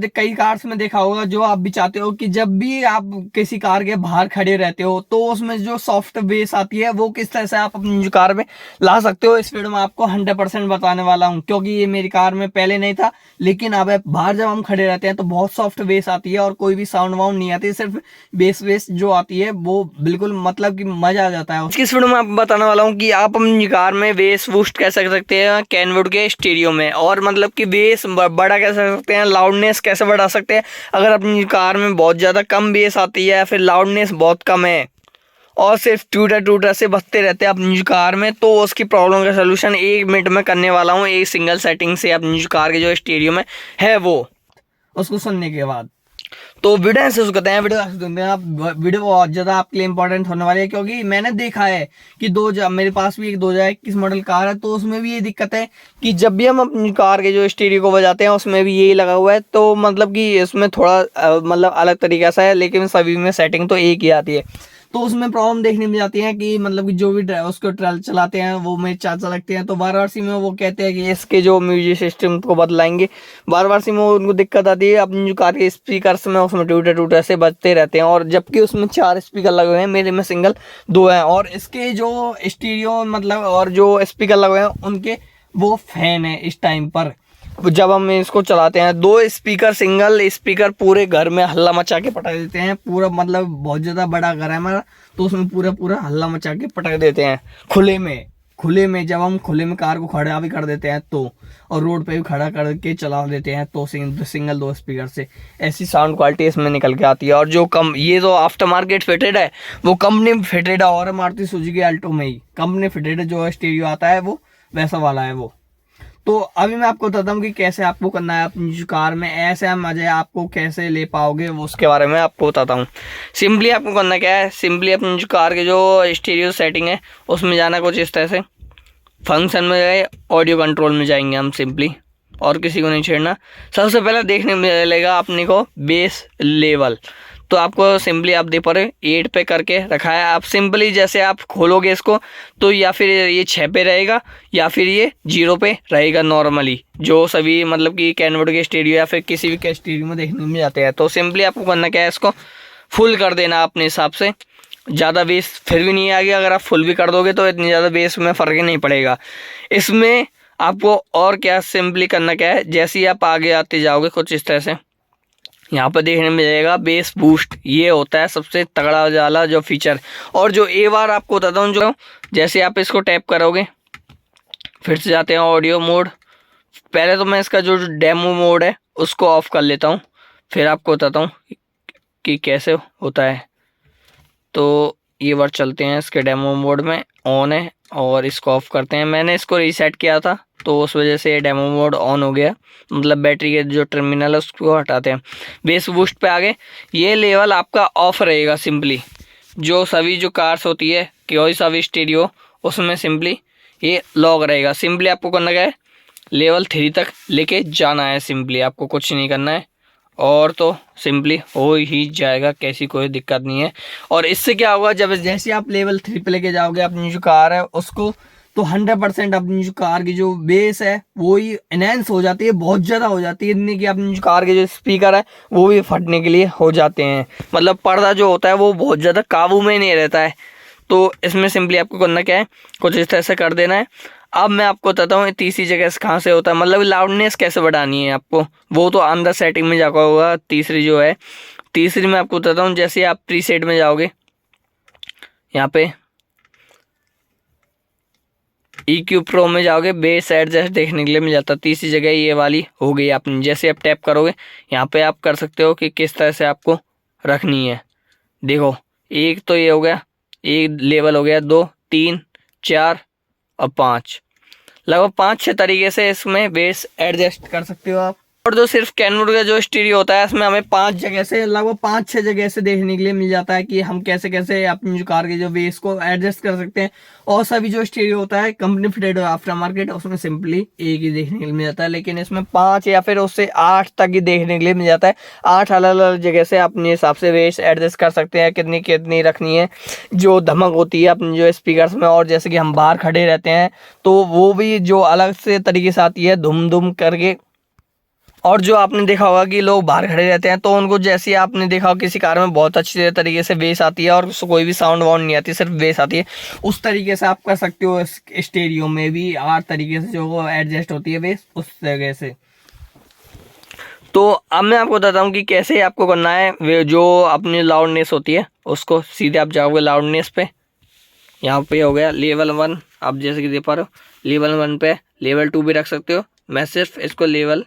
कई कार्स में देखा होगा, जो आप भी चाहते हो कि जब भी आप किसी कार के बाहर खड़े रहते हो तो उसमें जो सॉफ्ट बेस आती है वो किस तरह से आप अपनी जो कार में ला सकते हो। इस वीडियो में आपको 100% बताने वाला हूं, क्योंकि ये मेरी कार में पहले नहीं था, लेकिन अब बाहर जब हम खड़े रहते हैं तो बहुत सॉफ्ट बेस आती है और कोई भी साउंड वाउंड नहीं आती, सिर्फ बेस जो आती है वो बिल्कुल मतलब कि मजा आ जाता है। इस वीडियो में आपको बताने वाला हूँ कि आप अपनी कार में बेस बूस्ट कैसे कर सकते हैं कैनवुड के स्टीरियो में, और मतलब कि बेस बड़ा कैसे कर सकते हैं, लाउडनेस कैसे बढ़ा सकते हैं अगर अपनी कार में बहुत ज़्यादा कम बेस आती है या फिर लाउडनेस बहुत कम है और सिर्फ टूटा से बजते रहते हैं अपनी कार में, तो उसकी प्रॉब्लम का सलूशन 1 मिनट में करने वाला हूँ एक सिंगल सेटिंग से अपनी कार के जो स्टीरियो में है वो, उसको सुनने के बाद। तो वीडियो ऐसे करते हैं, वीडियो बहुत ज़्यादा आपके लिए इंपॉर्टेंट होने वाली है, क्योंकि मैंने देखा है कि मेरे पास भी एक 2021 मॉडल कार है, तो उसमें भी ये दिक्कत है कि जब भी हम अपनी कार के जो स्टीरियो को बजाते हैं उसमें भी यही लगा हुआ है, तो मतलब कि इसमें थोड़ा मतलब अलग तरीका सा है, लेकिन सभी में सेटिंग तो एक ही आती है। तो उसमें प्रॉब्लम देखने में जाती है कि मतलब कि जो भी उसको ट्रेल चलाते हैं वो मेरे चाचा लगते हैं, तो बार बार सी में वो कहते हैं कि इसके जो म्यूजिक सिस्टम को बदलाएंगे, बार बार सी में उनको दिक्कत आती है। अपनी जो कार के स्पीकर्स में उसमें टूटे से बजते रहते हैं, और जबकि उसमें 4 स्पीकर लगे हुए हैं, मेरे में सिंगल 2 हैं, और इसके जो स्टीरियो मतलब और जो स्पीकर लगे हुए हैं उनके वो फैन है इस टाइम पर। जब हम इसको चलाते हैं 2 स्पीकर सिंगल स्पीकर पूरे घर में हल्ला मचा के पटक देते हैं, पूरा मतलब बहुत ज़्यादा बड़ा घर है हमारा, तो उसमें पूरा हल्ला मचा के पटक देते हैं खुले में जब हम खुले में कार को खड़ा भी कर देते हैं तो, और रोड पे भी खड़ा करके चला देते हैं तो सिंगल 2 स्पीकर से ऐसी साउंड क्वालिटी इसमें निकल के आती है। और जो ये जो आफ्टर मार्केट फिटेड है वो कंपनी फिटेड है, और मारुति सुजुकी अल्टो में ही कंपनी फिटेड है, जो स्टीरियो आता है वो वैसा वाला है वो। तो अभी मैं आपको बताता हूँ कि कैसे आपको करना है अपनी जो कार में ऐसे मजे आपको कैसे ले पाओगे, वो उसके बारे में आपको बताता हूँ। सिंपली आपको करना क्या है, सिंपली अपनी जो कार के जो स्टीरियो सेटिंग है उसमें जाना कुछ इस तरह से, फंक्शन में गए ऑडियो कंट्रोल में जाएंगे हम सिंपली, और किसी को नहीं छेड़ना। सबसे पहले देखने में मिलेगा अपने को बेस लेवल, तो आपको सिंपली आप देख पा रहे 8 पे करके रखा है। आप सिंपली जैसे आप खोलोगे इसको तो या फिर ये 6 पे रहेगा या फिर ये 0 पे रहेगा नॉर्मली, जो सभी मतलब कि कैनवुड के स्टीरियो या फिर किसी भी के स्टीरियो में देखने में जाते हैं। तो सिंपली आपको करना क्या है, इसको फुल कर देना अपने हिसाब से, ज़्यादा बेस फिर भी नहीं आएगा, अगर आप फुल भी कर दोगे तो इतनी ज़्यादा बेस में फ़र्क ही नहीं पड़ेगा इसमें। आपको और क्या सिंपली करना क्या है, जैसे ही आप आगे आते जाओगे कुछ इस तरह से यहाँ पर देखने में मिलेगा बेस बूस्ट, ये होता है सबसे तगड़ा वाला जो फीचर। और जो ए बार आपको बताता हूँ, जो जैसे आप इसको टैप करोगे फिर से जाते हैं ऑडियो मोड, पहले तो मैं इसका जो डेमो मोड है उसको ऑफ कर लेता हूँ, फिर आपको बताता हूँ कि कैसे होता है। तो ये बार चलते हैं इसके डेमो मोड में, ऑन है, और इसको ऑफ करते हैं। मैंने इसको रीसेट किया था तो उस वजह से डेमो मोड ऑन हो गया, मतलब बैटरी के जो टर्मिनल है उसको हटाते हैं। बेस बूस्ट पे आगे ये लेवल आपका ऑफ रहेगा सिंपली, जो सभी जो कार्स होती है कोई सा भी स्टीरियो उसमें सिंपली ये लॉक रहेगा। सिंपली आपको करना क्या है, लेवल 3 तक लेके जाना है, सिंपली आपको कुछ नहीं करना है और तो सिंपली हो ही जाएगा, कैसी कोई दिक्कत नहीं है। और इससे क्या होगा, जब जैसे आप लेवल 3 पे लेके जाओगे अपनी जो कार है उसको, तो 100% अपनी जो कार की जो बेस है वो ही एनहेंस हो जाती है, बहुत ज़्यादा हो जाती है, इतनी कि अपनी जो कार के जो स्पीकर है वो भी फटने के लिए हो जाते हैं, मतलब पर्दा जो होता है वो बहुत ज़्यादा काबू में नहीं रहता है। तो इसमें सिंपली आपको करना क्या है, कुछ इस तरह से कर देना है। अब मैं आपको बताता हूँ तीसरी जगह से कहाँ से होता है, मतलब लाउडनेस कैसे बढ़ानी है आपको, वो तो अंदर सेटिंग में जाकर होगा। तीसरी जो है, तीसरी मैं आपको बताता हूँ, जैसे आप प्रीसेट में जाओगे यहाँ पे EQ प्रो में जाओगे, बेस एडजस्ट देखने के लिए मिल जाता है। तीसरी जगह ये वाली हो गई आपने, जैसे आप टैप करोगे यहाँ पे आप कर सकते हो कि किस तरह से आपको रखनी है। देखो एक तो ये हो गया, एक लेवल हो गया, 2 3 4 और 5, लगभग 5-6 तरीके से इसमें बेस एडजस्ट कर सकते हो आप। और जो सिर्फ कैनवुड का जो स्टीरियो होता है इसमें हमें 5 जगह से, लगभग 5-6 जगह से देखने के लिए मिल जाता है कि हम कैसे कैसे अपनी जो कार के जो बेस को एडजस्ट कर सकते हैं। और सभी जो स्टीरियो होता है कंपनी फिटेड आफ्टर मार्केट उसमें सिंपली एक ही देखने के लिए मिल जाता है, लेकिन इसमें 5 या फिर उससे 8 तक ही देखने के लिए मिल जाता है। 8 अलग अलग जगह से अपने हिसाब से बेस एडजस्ट कर सकते हैं, कितनी कितनी रखनी है, जो धमक होती है अपनी जो स्पीकर्स में। और जैसे कि हम बाहर खड़े रहते हैं तो वो भी जो अलग से तरीके से आती है, धुम धुम करके और जो आपने देखा होगा कि लोग बाहर खड़े रहते हैं, तो उनको जैसे आपने देखा हो किसी कार में बहुत अच्छी तरीके से बेस आती है और कोई भी साउंड वाउंड नहीं आती, सिर्फ बेस आती है, उस तरीके से आप कर सकते हो स्टेरियो में भी हर तरीके से जो एडजस्ट होती है बेस उस तरीके से। तो अब मैं आपको बताता हूँ कि कैसे आपको करना है। जो अपनी लाउडनेस होती है उसको सीधे आप जाओगे लाउडनेस पे, यहाँ पे हो गया लेवल 1, आप जैसे कि देख पा रहे हो लेवल 1 पे, लेवल 2 भी रख सकते हो। मैं सिर्फ इसको लेवल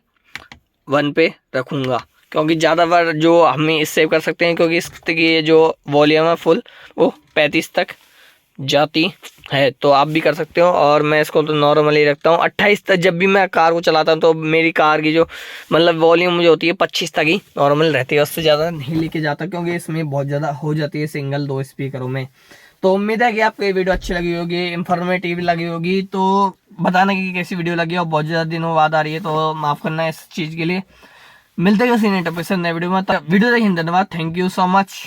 1 पे रखूँगा क्योंकि ज़्यादा बार जो हमें सेव कर सकते हैं, क्योंकि इसकी जो वॉल्यूम है फुल वो 35 तक जाती है, तो आप भी कर सकते हो। और मैं इसको तो नॉर्मली रखता हूँ 28 तक। जब भी मैं कार को चलाता हूँ तो मेरी कार की जो मतलब वॉल्यूम जो होती है 25 तक ही नॉर्मल रहती है, उससे ज़्यादा नहीं लेके जाता क्योंकि इसमें बहुत ज़्यादा हो जाती है सिंगल 2 स्पीकरों में। तो उम्मीद है कि आपको ये वीडियो अच्छी लगी होगी, इंफॉर्मेटिव लगी होगी। तो बताना कि कैसी वीडियो लगी और बहुत ज़्यादा दिनों बाद आ रही है तो माफ़ करना इस चीज़ के लिए। मिलते हैं किसी नए टॉपिक से नए वीडियो में, तब वीडियो देखिए, धन्यवाद, थैंक यू सो मच।